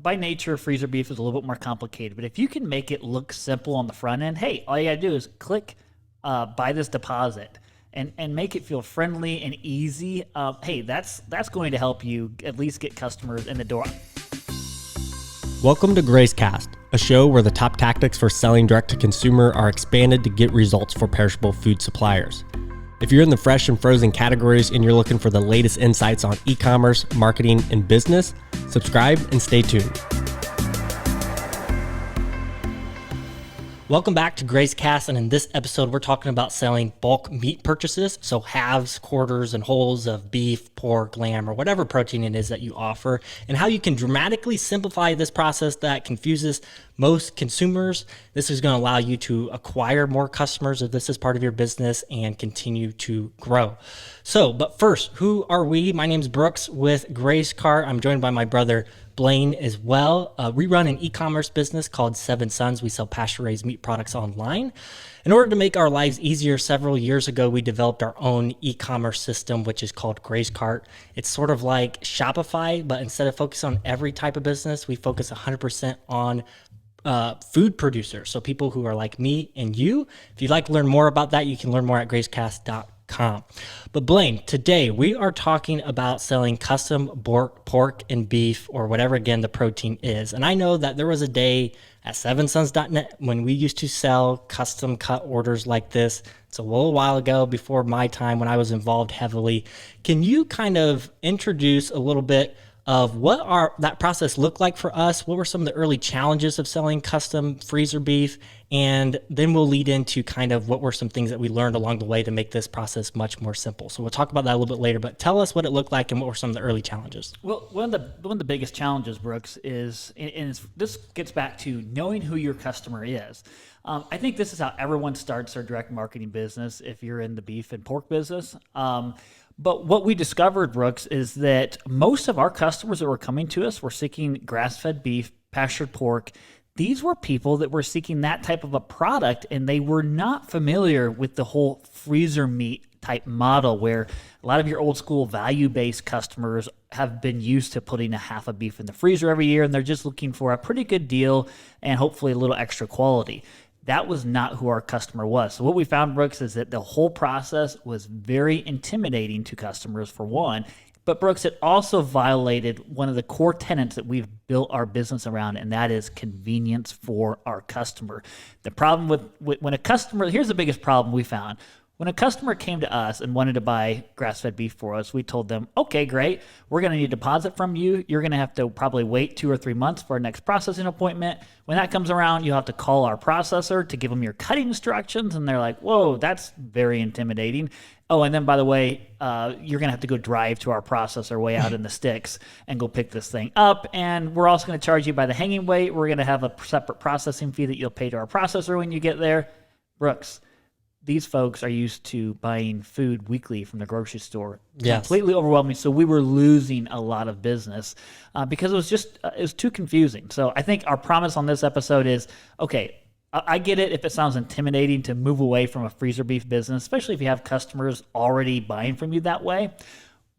by nature, freezer beef is a little bit more complicated. But if you can make it look simple on the front end, hey, all you got to do is click buy this deposit and make it feel friendly and easy. Hey, that's going to help you at least get customers in the door. Welcome to GraceCast, a show where the top tactics for selling direct to consumer are expanded to get results for perishable food suppliers. If you're in the fresh and frozen categories and you're looking for the latest insights on e-commerce, marketing, and business, subscribe and stay tuned. Welcome back to GraceCast, and in this episode, we're talking about selling bulk meat purchases, so halves, quarters, and wholes of beef, pork, lamb, or whatever protein it is that you offer, and how you can dramatically simplify this process that confuses most consumers. This is going to allow you to acquire more customers if this is part of your business and continue to grow. But first, who are we? My name's Brooks with GraceCart. I'm joined by my brother Blaine as well. We run an e-commerce business called Seven Sons. We sell pasture-raised meat products online. In order to make our lives easier, several years ago, we developed our own e-commerce system, which is called GraceCart. It's sort of like Shopify, but instead of focusing on every type of business, we focus 100% on food producers. So people who are like me and you. If you'd like to learn more about that, you can learn more at gracecast.com. But Blaine, today we are talking about selling custom pork and beef, or whatever again the protein is. And I know that there was a day at sevensons.net when we used to sell custom cut orders like this. It's a little while ago, before my time, when I was involved heavily. Can you kind of introduce a little bit of what that process looked like for us? What were some of the early challenges of selling custom freezer beef? And then we'll lead into kind of what were some things that we learned along the way to make this process much more simple. So we'll talk about that a little bit later, but tell us what it looked like and what were some of the early challenges. Well, one of the biggest challenges, Brooks, is, this gets back to knowing who your customer is. I think this is how everyone starts their direct marketing business if you're in the beef and pork business. But what we discovered, Brooks, is that most of our customers that were coming to us were seeking grass-fed beef, pastured pork. These were people that were seeking that type of a product, and they were not familiar with the whole freezer meat type model, where a lot of your old school value-based customers have been used to putting a half a beef in the freezer every year, and they're just looking for a pretty good deal and hopefully a little extra quality. That was not who our customer was. So what we found, Brooks, is that the whole process was very intimidating to customers, for one. But Brooks, it also violated one of the core tenets that we've built our business around, and that is convenience for our customer. The problem with when a customer, here's the biggest problem we found. When a customer came to us and wanted to buy grass-fed beef for us, we told them, okay, great, we're going to need a deposit from you. You're going to have to probably wait 2 or 3 months for our next processing appointment. When that comes around, you'll have to call our processor to give them your cutting instructions. And they're like, whoa, that's very intimidating. Oh, and then by the way, you're going to have to go drive to our processor way out in the sticks and go pick this thing up. And we're also going to charge you by the hanging weight. We're going to have a separate processing fee that you'll pay to our processor when you get there. Brooks, these folks are used to buying food weekly from the grocery store. Yes. Completely overwhelming. So we were losing a lot of business because it was too confusing. So I think our promise on this episode is, okay, I get it if it sounds intimidating to move away from a freezer beef business, especially if you have customers already buying from you that way.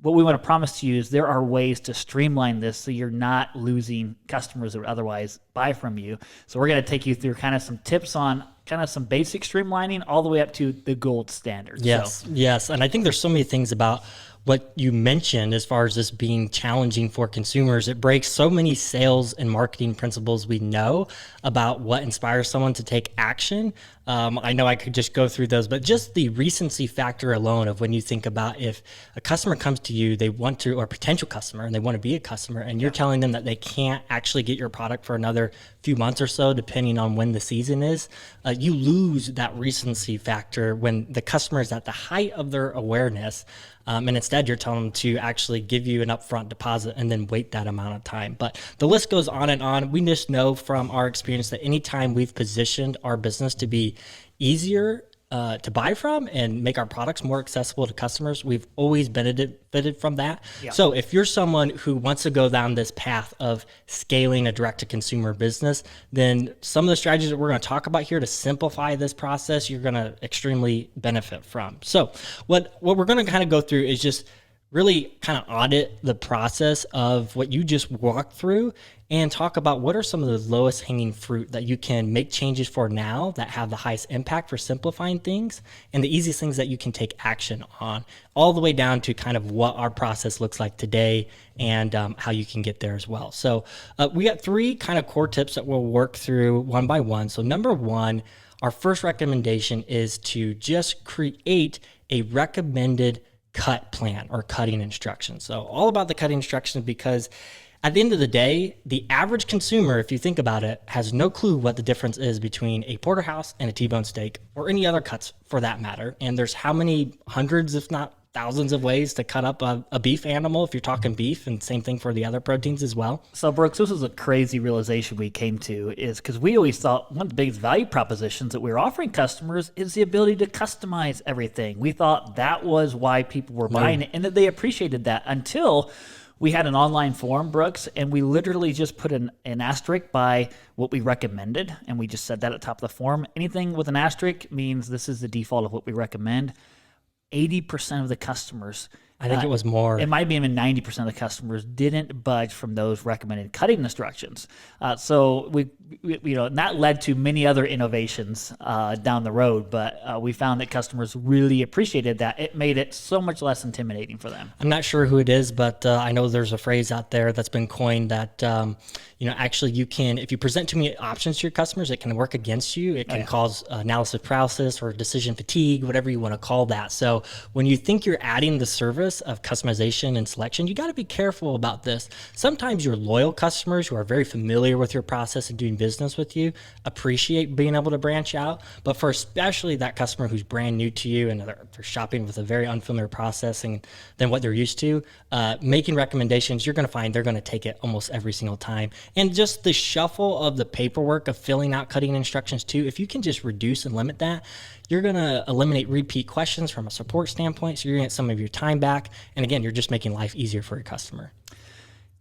What we want to promise to you is there are ways to streamline this so you're not losing customers that would otherwise buy from you. So we're going to take you through kind of some tips on kind of some basic streamlining all the way up to the gold standard. Yes. And I think there's so many things about what you mentioned as far as this being challenging for consumers. It breaks so many sales and marketing principles we know about what inspires someone to take action. I know I could just go through those, but just the recency factor alone of when you think about if a customer comes to you, they want to, or a potential customer, and they want to be a customer, and you're telling them that they can't actually get your product for another few months or so, depending on when the season is, you lose that recency factor when the customer is at the height of their awareness. And instead, you're telling them to actually give you an upfront deposit and then wait that amount of time. But the list goes on and on. We just know from our experience that anytime we've positioned our business to be easier to buy from and make our products more accessible to customers, we've always benefited from that. Yeah. So if you're someone who wants to go down this path of scaling a direct-to-consumer business, then some of the strategies that we're going to talk about here to simplify this process, you're going to extremely benefit from. So what we're going to kind of go through is just really kind of audit the process of what you just walked through and talk about what are some of the lowest hanging fruit that you can make changes for now that have the highest impact for simplifying things, and the easiest things that you can take action on, all the way down to kind of what our process looks like today and how you can get there as well. So we got 3 kind of core tips that we'll work through one by one. So number 1, our first recommendation is to just create a recommended cut plan or cutting instructions. So all about the cutting instructions, because at the end of the day, the average consumer, if you think about it, has no clue what the difference is between a porterhouse and a T-bone steak or any other cuts for that matter. And there's how many hundreds, if not thousands of ways to cut up a beef animal if you're talking beef, and same thing for the other proteins as well. So Brooks, this was a crazy realization we came to, is because we always thought one of the biggest value propositions that we were offering customers is the ability to customize everything. We thought that was why people were buying it and that they appreciated that, until we had an online forum, Brooks, and we literally just put an asterisk by what we recommended, and we just said that at the top of the form. Anything with an asterisk means this is the default of what we recommend. 80% of the customers, I think it was more. It might be even 90% of the customers didn't budge from those recommended cutting instructions. So we and that led to many other innovations down the road. But we found that customers really appreciated that. It made it so much less intimidating for them. I'm not sure who it is, but I know there's a phrase out there that's been coined that actually you can, if you present too many options to your customers, it can work against you. It can cause analysis paralysis or decision fatigue, whatever you want to call that. So when you think you're adding the service of customization and selection, you got to be careful about this. Sometimes your loyal customers who are very familiar with your process and doing business with you appreciate being able to branch out. But for especially that customer who's brand new to you and they're shopping with a very unfamiliar process than what they're used to, making recommendations, you're going to find they're going to take it almost every single time. And just the shuffle of the paperwork of filling out cutting instructions too, if you can just reduce and limit that, you're going to eliminate repeat questions from a support standpoint. So you're going to get some of your time back. And again, you're just making life easier for your customer.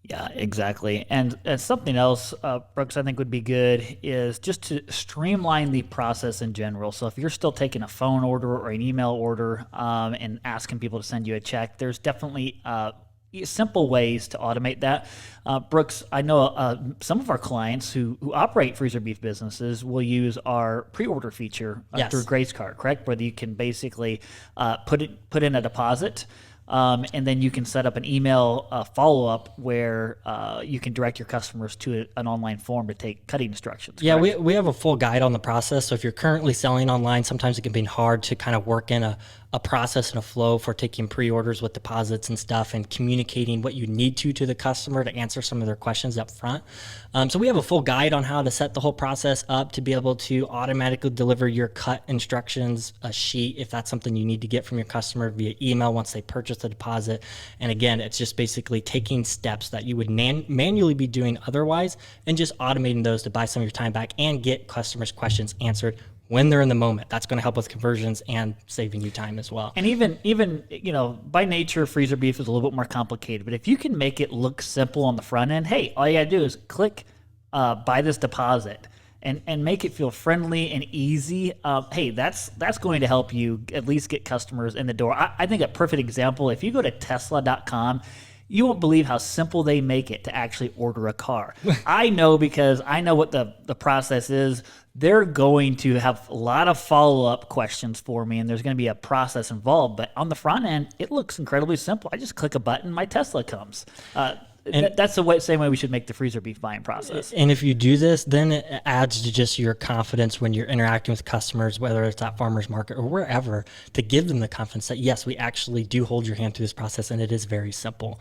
Yeah, exactly. And something else, Brooks, I think would be good is just to streamline the process in general. So if you're still taking a phone order or an email order and asking people to send you a check, there's definitely simple ways to automate that. Brooks, I know some of our clients who operate freezer beef businesses will use our pre-order feature through Grace Card, correct? Where you can basically put in a deposit, and then you can set up an email follow-up where you can direct your customers to an online form to take cutting instructions. Yeah, we have a full guide on the process. So if you're currently selling online, sometimes it can be hard to kind of work in a process and a flow for taking pre-orders with deposits and stuff and communicating what you need to the customer to answer some of their questions up front. So we have a full guide on how to set the whole process up to be able to automatically deliver your cut instructions, a sheet, if that's something you need to get from your customer via email once they purchase the deposit. And again, it's just basically taking steps that you would manually be doing otherwise and just automating those to buy some of your time back and get customers' questions answered when they're in the moment. That's going to help with conversions and saving you time as well. And even by nature, freezer beef is a little bit more complicated. But if you can make it look simple on the front end, hey, all you got to do is click buy this deposit and make it feel friendly and easy. Hey, that's going to help you at least get customers in the door. I think a perfect example, if you go to Tesla.com, you won't believe how simple they make it to actually order a car. I know because I know what the process is. They're going to have a lot of follow-up questions for me, and there's going to be a process involved. But on the front end, it looks incredibly simple. I just click a button, my Tesla comes. That's the same way we should make the freezer beef buying process. And if you do this, then it adds to just your confidence when you're interacting with customers, whether it's at farmers market or wherever, to give them the confidence that, yes, we actually do hold your hand through this process, and it is very simple.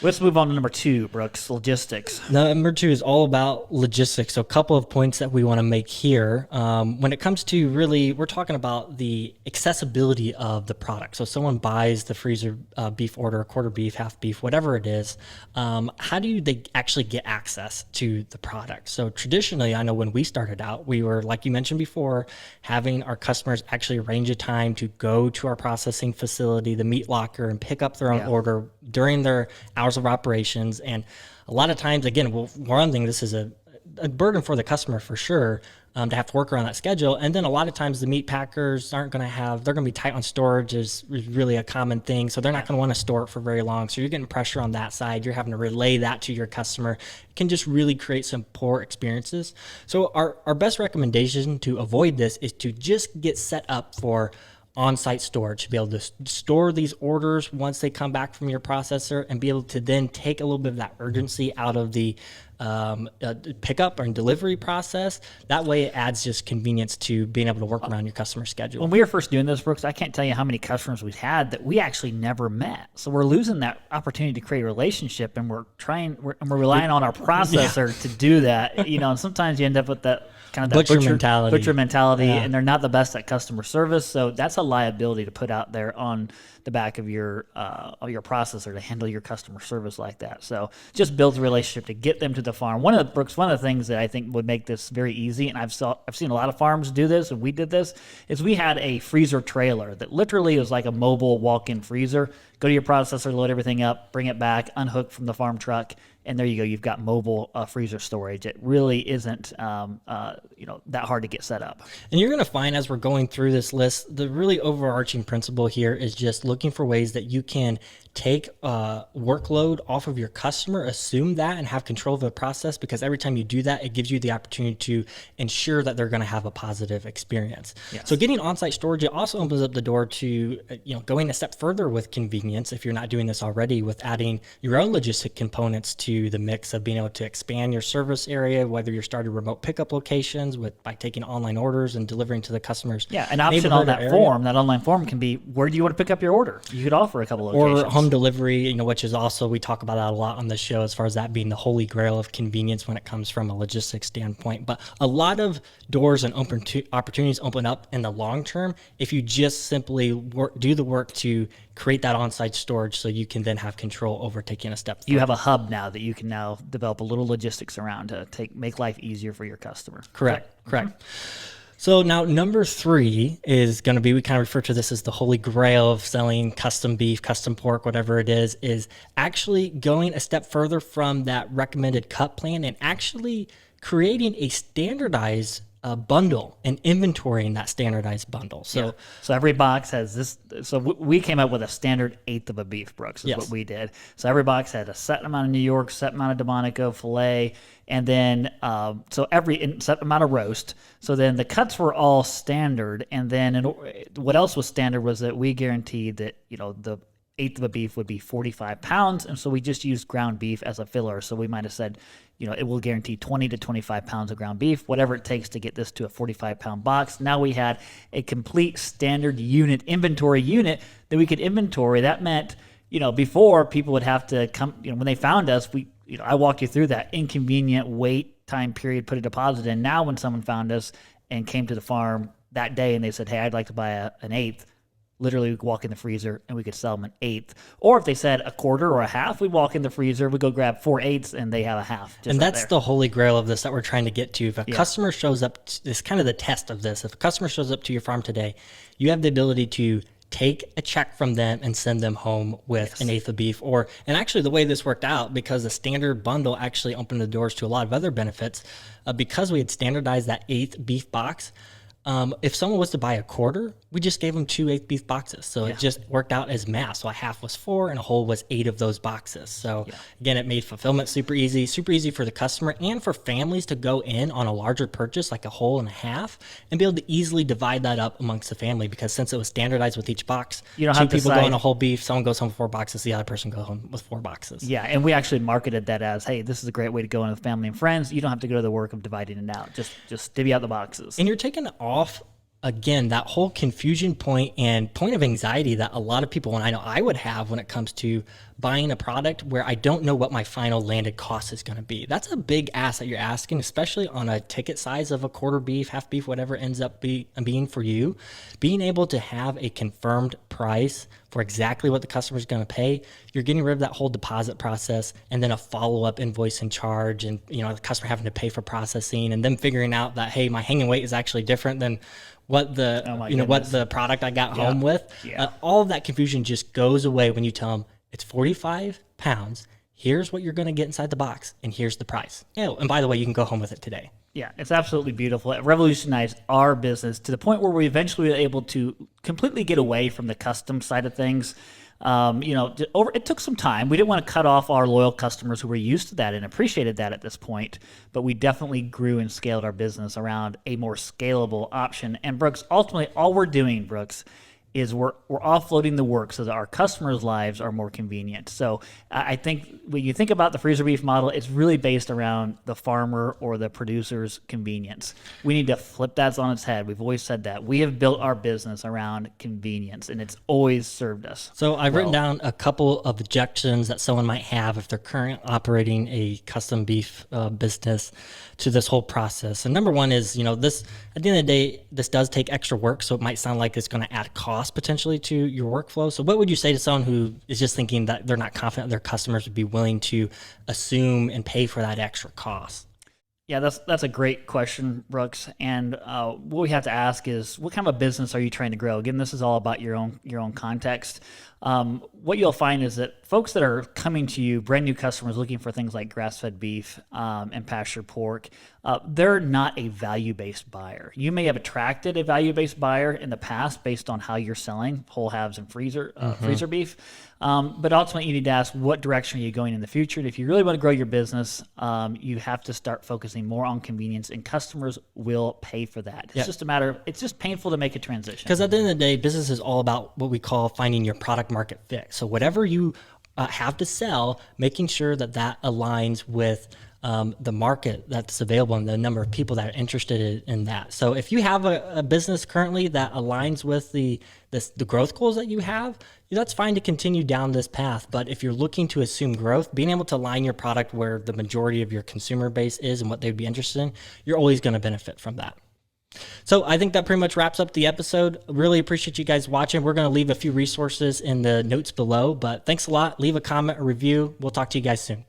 Let's move on to number 2, Brooks, logistics. Number 2 is all about logistics. So a couple of points that we want to make here. When it comes to really, we're talking about the accessibility of the product. So someone buys the freezer beef order, quarter beef, half beef, whatever it is. How do they actually get access to the product? So traditionally, I know when we started out, we were, like you mentioned before, having our customers actually arrange a time to go to our processing facility, the meat locker, and pick up their own order during their hours of operations. And a lot of times, again, one thing, this is a burden for the customer for sure. to have to work around that schedule. And then a lot of times the meat packers aren't going to have, they're going to be tight on storage is really a common thing. So they're not going to want to store it for very long. So you're getting pressure on that side. You're having to relay that to your customer. It can just really create some poor experiences. So our best recommendation to avoid this is to just get set up for on-site storage, to be able to store these orders once they come back from your processor and be able to then take a little bit of that urgency out of the pickup and delivery process. That way it adds just convenience to being able to work around your customer schedule. When we were first doing this, Brooks, I can't tell you how many customers we've had that we actually never met. So we're losing that opportunity to create a relationship, and we're relying on our processor to do that. And sometimes you end up with that kind of that butcher mentality, and they're not the best at customer service. So that's a liability to put out there on the back of your processor to handle your customer service like that. So just build a relationship to get them to the farm. One of the things that I think would make this very easy, and I've seen a lot of farms do this, and we did this, is we had a freezer trailer that literally was like a mobile walk-in freezer. Go to your processor, load everything up, bring it back, unhook from the farm truck, and there you go. You've got mobile freezer storage. It really isn't that hard to get set up. And you're going to find as we're going through this list, the really overarching principle here is just looking for ways that you can take workload off of your customer, assume that, and have control of the process, because every time you do that, it gives you the opportunity to ensure that they're going to have a positive experience. Yes. So getting on-site storage, it also opens up the door to going a step further with convenience, if you're not doing this already, with adding your own logistic components to the mix of being able to expand your service area, whether you're starting remote pickup locations by taking online orders and delivering to the customers. Yeah, an option on that form, that online form can be, where do you want to pick up your order? You could offer a couple locations. Or home delivery, which is also, we talk about that a lot on the show as far as that being the holy grail of convenience when it comes from a logistics standpoint. But a lot of doors and opportunities open up in the long term if you just simply do the work to create that on-site storage, so you can then have control over taking a step further. You have a hub now that you can now develop a little logistics around to make life easier for your customer. Correct. So now number 3 is going to be, we kind of refer to this as the holy grail of selling custom beef, custom pork, whatever it is actually going a step further from that recommended cut plan and actually creating a standardized bundle and inventorying that standardized bundle. So every box has this. So we came up with a standard eighth of a beef, Brooks, is what we did. So every box had a set amount of New York, set amount of Delmonico filet, and then every set amount of roast. So then the cuts were all standard, and then what else was standard was that we guaranteed that the eighth of a beef would be 45 pounds, and so we just used ground beef as a filler. So we might have said, it will guarantee 20 to 25 pounds of ground beef, whatever it takes to get this to a 45-pound box. Now we had a complete standard inventory unit that we could inventory. That meant, before people would have to come, when they found us, I walked you through that inconvenient wait time period, put a deposit in. Now when someone found us and came to the farm that day and they said, hey, I'd like to buy an eighth, literally we'd walk in the freezer and we could sell them an eighth. Or if they said a quarter or a half, we'd walk in the freezer, we'd go grab 4 eighths, and they have a half. And that's the holy grail of this that we're trying to get to. If a customer shows up, this is kind of the test of this. If a customer shows up to your farm today, you have the ability to take a check from them and send them home with an eighth of beef. And actually the way this worked out, because the standard bundle actually opened the doors to a lot of other benefits, because we had standardized that eighth beef box. If someone was to buy a quarter, we just gave them 2 eighth beef boxes. So it just worked out as math. So a half was 4 and a whole was 8 of those boxes. So again, it made fulfillment super easy for the customer and for families to go in on a larger purchase, like a whole and a half, and be able to easily divide that up amongst the family, because since it was standardized with each box, you don't have 2 people go on a whole beef, someone goes home with 4 boxes, the other person goes home with 4 boxes. Yeah, and we actually marketed that as, hey, this is a great way to go in with family and friends. You don't have to go to the work of dividing it out. Just divvy out the boxes. And you're taking off, again, that whole confusion point and point of anxiety that a lot of people, and I know I would have when it comes to buying a product where I don't know what my final landed cost is going to be. That's a big ask that you're asking, especially on a ticket size of a quarter beef, half beef, whatever it ends up being for you. Being able to have a confirmed price for exactly what the customer is going to pay, you're getting rid of that whole deposit process and then a follow-up invoice and charge, and the customer having to pay for processing, and then figuring out that, hey, my hanging weight is actually different than what the what the product I got home with. All of that confusion just goes away when you tell them it's 45 pounds. here's what you're going to get inside the box, and here's the price. Oh, and by the way, you can go home with it today. Yeah, it's absolutely beautiful. It revolutionized our business to the point where we eventually were able to completely get away from the custom side of things. It took some time. We didn't want to cut off our loyal customers who were used to that and appreciated that at this point, but we definitely grew and scaled our business around a more scalable option. And Brooks, ultimately, all we're doing, Brooks, is we're offloading the work so that our customers' lives are more convenient. So I think when you think about the freezer beef model, it's really based around the farmer or the producer's convenience. We need to flip that on its head. We've always said that. We have built our business around convenience, and it's always served us. So I've written down a couple of objections that someone might have if they're currently operating a custom beef business to this whole process. And number one is, this, at the end of the day, this does take extra work, so it might sound like it's going to add cost potentially to your workflow. So what would you say to someone who is just thinking that they're not confident their customers would be willing to assume and pay for that extra cost? Yeah, that's a great question, Brooks. And what we have to ask is, what kind of a business are you trying to grow? Again, this is all about your own context. What you'll find is that folks that are coming to you, brand new customers looking for things like grass-fed beef and pasture pork, they're not a value-based buyer. You may have attracted a value-based buyer in the past based on how you're selling whole halves and freezer beef. But ultimately, you need to ask, what direction are you going in the future? And if you really want to grow your business, you have to start focusing more on convenience, and customers will pay for that. It's just a matter of, it's just painful to make a transition. Because at the end of the day, business is all about what we call finding your product market fit. So whatever you have to sell, making sure that that aligns with the market that's available and the number of people that are interested in that. So if you have a business currently that aligns with the growth goals that you have, that's fine to continue down this path. But if you're looking to assume growth, being able to align your product where the majority of your consumer base is and what they'd be interested in, you're always going to benefit from that. So I think that pretty much wraps up the episode. Really appreciate you guys watching. We're going to leave a few resources in the notes below, but thanks a lot. Leave a comment, a review. We'll talk to you guys soon.